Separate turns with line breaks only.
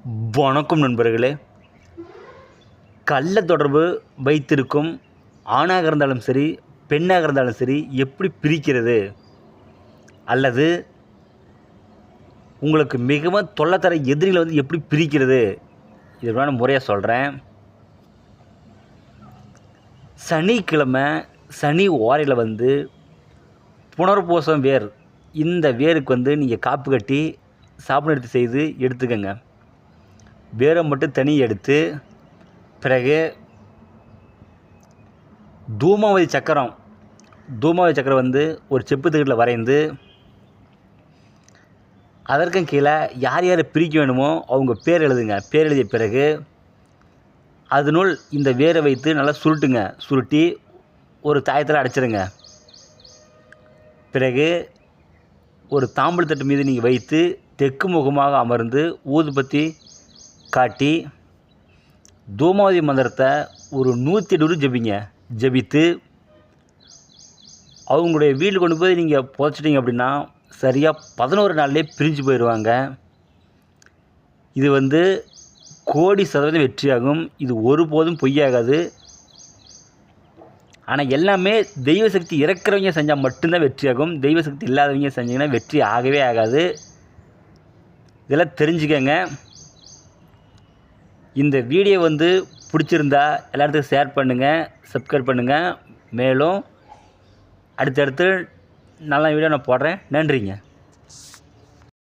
வணக்கம் நண்பர்களே. கள்ள தொடர்பு வைத்திருக்கும் ஆணாக இருந்தாலும் சரி, பெண்ணாக இருந்தாலும் சரி, எப்படி பிரிக்கிறது, அல்லது உங்களுக்கு மிகவும் தொல்லை தர எதிரிகளை எப்படி பிரிக்கிறது, இதற்கான முறையாக சொல்கிறேன். சனிக்கிழமை சனி ஓரையில் புனர்பூசம் வேர், இந்த வேருக்கு நீங்கள் காப்பு கட்டி சாப்பிட எடுத்து செய்து எடுத்துக்கங்க. வேரை மட்டும் தனி எடுத்து, பிறகு தூமாவதி சக்கரம் ஒரு செப்பு தகட்டில் வரைந்து, அதற்கும் கீழே யார் யார் பிரிக்க வேணுமோ அவங்க பேர் எழுதுங்க. பேர் எழுதிய பிறகு அதனுள் இந்த வேரை வைத்து நல்லா சுருட்டி ஒரு தாயத்தில் அடைச்சிருங்க. பிறகு ஒரு தாம்பூலத்தட்டு மீது நீங்கள் வைத்து தெற்கு முகமாக அமர்ந்து ஊதுபத்தி காட்டி தூமாவதி மந்திரத்தை ஒரு 108 ஜபித்து அவங்களுடைய வீட்டில் கொண்டு போய் நீங்கள் புதைச்சிட்டிங்க அப்படின்னா சரியாக 11 நாள்லேயே பிரிஞ்சு போயிடுவாங்க. இது கோடி சதவீதம் வெற்றியாகும். இது ஒருபோதும் பொய்யாகாது. ஆனால் எல்லாமே தெய்வசக்தி இறக்குறவங்க செஞ்சால் மட்டும்தான் வெற்றியாகும். தெய்வசக்தி இல்லாதவங்க செஞ்சிங்கன்னா வெற்றி ஆகவே ஆகாது. இதெல்லாம் தெரிஞ்சுக்கங்க. இந்த வீடியோ பிடிச்சிருந்தா எல்லாத்துக்கும் ஷேர் பண்ணுங்கள், சப்ஸ்கிரைப் பண்ணுங்கள். மேலும் அடுத்தடுத்து நல்ல வீடியோ நான் போடுறேன். நன்றிங்க.